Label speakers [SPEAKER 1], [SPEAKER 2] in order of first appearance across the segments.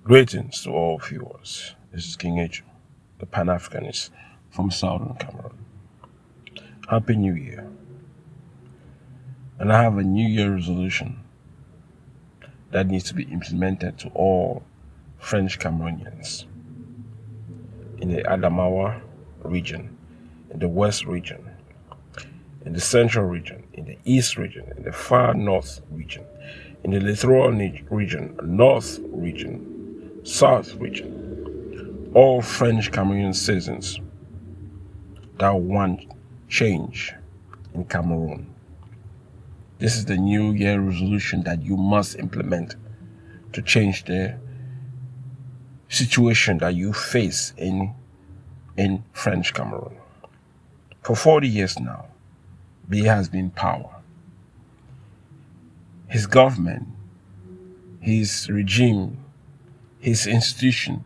[SPEAKER 1] Greetings to all viewers. This is King Etchu, the Pan-Africanist from Southern Cameroon. Happy New Year. And I have a New Year resolution that needs to be implemented to all French Cameroonians in the Adamawa region, in the West region, in the Central region, in the East region, in the Far North region, in the Littoral region, North region, South region, all French Cameroonian citizens that want change in Cameroon. This is the New Year resolution that you must implement to change the situation that you face in French Cameroon. For 40 years now, Biya has been in power. His government, his regime, his institution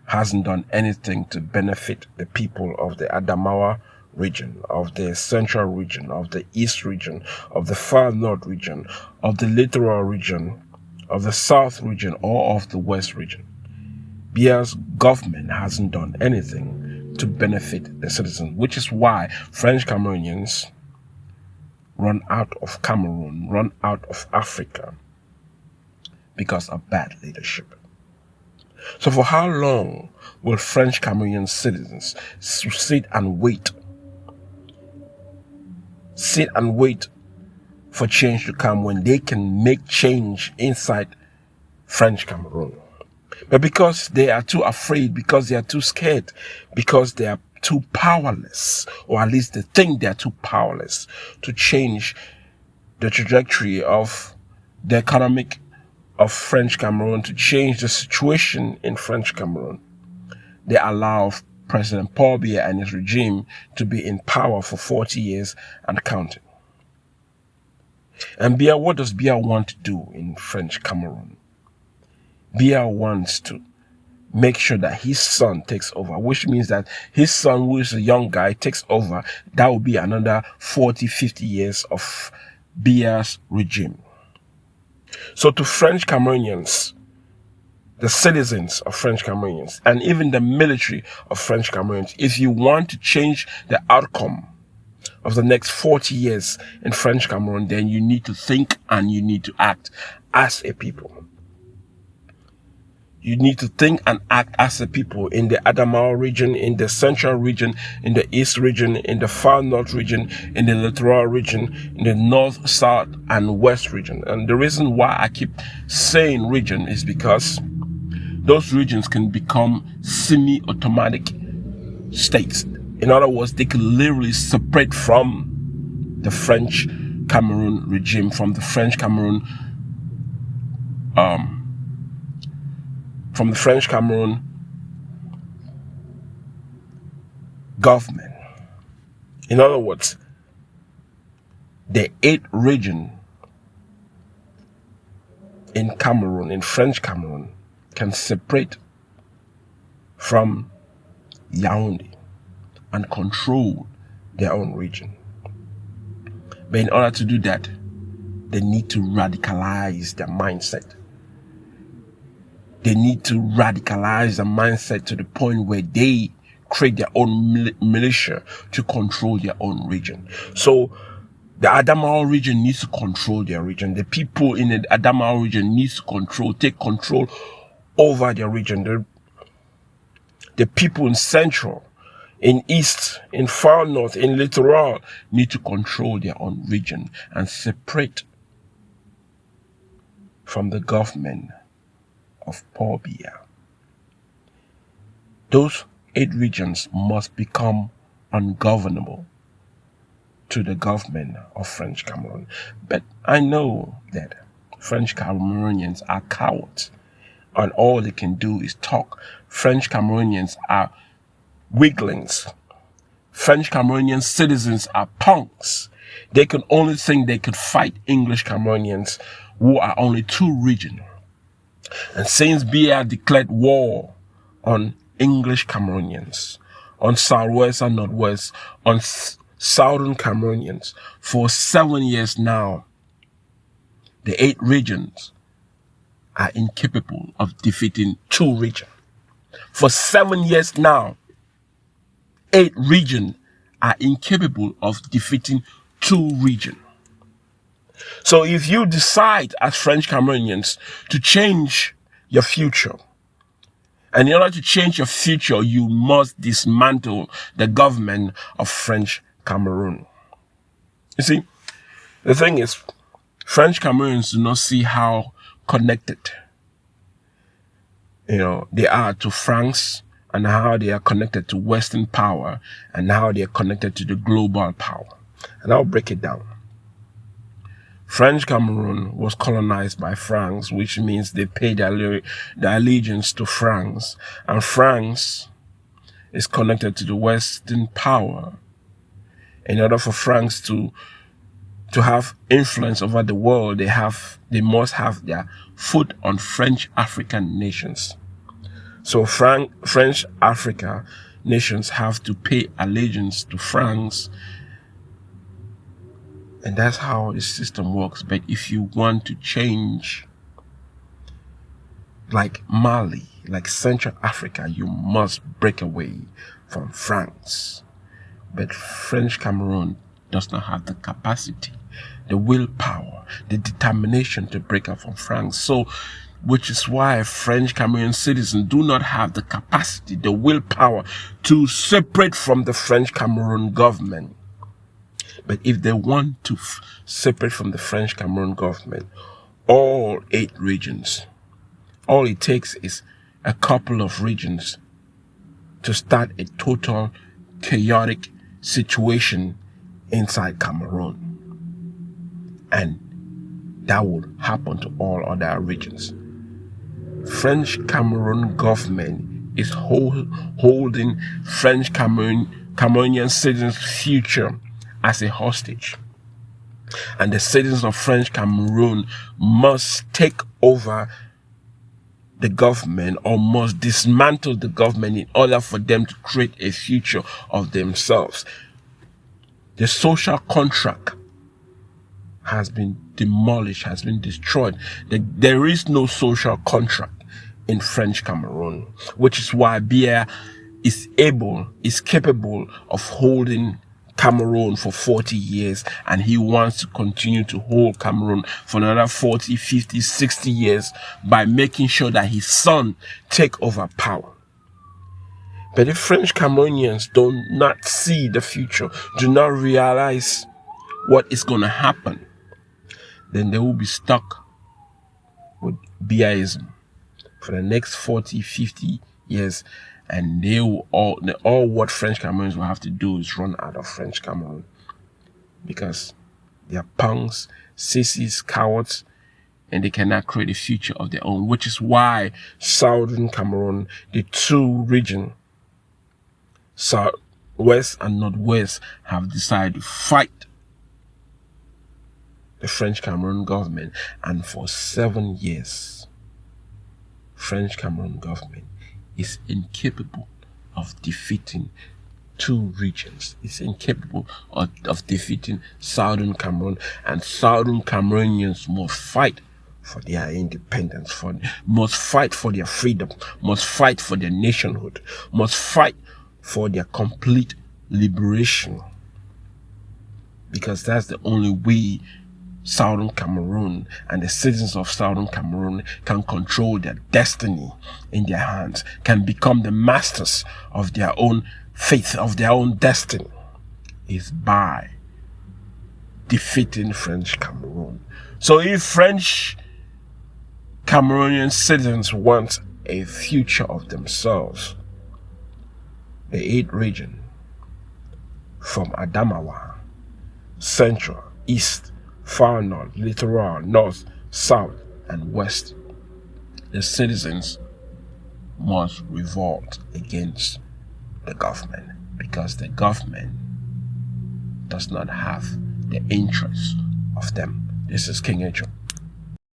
[SPEAKER 1] hasn't done anything to benefit the people of the Adamawa region, of the Central region, of the East region, of the Far North region, of the Littoral region, of the South region, or of the West region. Biya's government hasn't done anything to benefit the citizens, which is why French Cameroonians run out of Cameroon, run out of Africa, because of bad leadership. So for how long will French Cameroonian citizens sit and wait for change to come when they can make change inside French Cameroon? But because they are too afraid, because they are too scared, because they are too powerless, or at least they think they are too powerless to change the trajectory of the economic of French Cameroon, to change the situation in French Cameroon, they allow President Paul Biya and his regime to be in power for 40 years and counting. And Biya, what does Biya want to do in French Cameroon? Biya wants to make sure that his son takes over, which means that his son, who is a young guy, takes over. That will be another 40, 50 years of Biya's regime. So to French Cameroonians, the citizens of French Cameroonians, and even the military of French Cameroonians, if you want to change the outcome of the next 40 years in French Cameroon, then you need to think and you need to act as a people. You need to think and act as a people in the Adamawa region, in the Central region, in the East region, in the Far North region, in the Littoral region, in the North, South, and West region. And the reason why I keep saying region is because those regions can become semi-automatic states. In other words, they can literally separate from the French Cameroon regime, from the French Cameroon government. In other words, the 8th region in Cameroon, in French Cameroon, can separate from Yaoundé and control their own region. But in order to do that, they need to radicalize their mindset. They need to radicalize the mindset to the point where they create their own militia to control their own region. So the Adamawa region needs to control their region. The people in the Adamawa region needs to take control over their region. The people in Central, in East, in Far North, in Littoral need to control their own region and separate from the government of Paul Biya. Those 8 regions must become ungovernable to the government of French Cameroon. But I know that French Cameroonians are cowards, and all they can do is talk. French Cameroonians are weaklings. French Cameroonian citizens are punks. They can only think they could fight English Cameroonians, who are only 2 regions. And since Biya declared war on English Cameroonians, on Southwest and Northwest, on Southern Cameroonians, for 7 years now, the 8 regions are incapable of defeating 2 regions. For 7 years now, 8 regions are incapable of defeating 2 regions. So if you decide as French Cameroonians to change your future, and in order to change your future, you must dismantle the government of French Cameroon. You see, the thing is, French Cameroonians do not see how connected, they are to France, and how they are connected to Western power, and how they are connected to the global power. And I'll break it down. French Cameroon was colonized by France, which means they paid their allegiance to France. And France is connected to the Western power. In order for France to have influence over the world, they must have their foot on French African nations. So French Africa nations have to pay allegiance to France. And that's how the system works. But if you want to change, like Mali, like Central Africa, you must break away from France. But French Cameroon does not have the capacity, the willpower, the determination to break up from France. So, which is why French Cameroonian citizens do not have the capacity, the willpower to separate from the French Cameroon government. But if they want to separate from the French Cameroon government, all 8 regions, all it takes is a couple of regions to start a total chaotic situation inside Cameroon. And that would happen to all other regions. French Cameroon government is holding French Cameroonian citizens' future as a hostage. And the citizens of French Cameroon must take over the government, or must dismantle the government in order for them to create a future of themselves. The social contract has been demolished, has been destroyed. There is no social contract in French Cameroon, which is why Biya is capable of holding Cameroon for 40 years, and he wants to continue to hold Cameroon for another 40, 50, 60 years by making sure that his son take over power. But if French Cameroonians do not see the future, do not realize what is going to happen, then they will be stuck with Biyaism for the next 40, 50 years. And they will all what French Cameroonians will have to do is run out of French Cameroon, because they are punks, sissies, cowards, and they cannot create a future of their own. Which is why Southern Cameroon, the 2 regions, South West and Northwest, have decided to fight the French Cameroon government. And for 7 years, French Cameroon government is incapable of defeating 2 regions. It's incapable of defeating Southern Cameroon. And Southern Cameroonians must fight for their independence, must fight for their freedom, must fight for their nationhood, must fight for their complete liberation. Because that's the only way Southern Cameroon and the citizens of Southern Cameroon can control their destiny in their hands, can become the masters of their own fate, of their own destiny, is by defeating French Cameroon. So if French Cameroonian citizens want a future of themselves, the 8 regions from Adamawa, Central, East, Far North, Littoral, North, South, and West, the citizens must revolt against the government, because the government does not have the interests of them. This is King Etchu.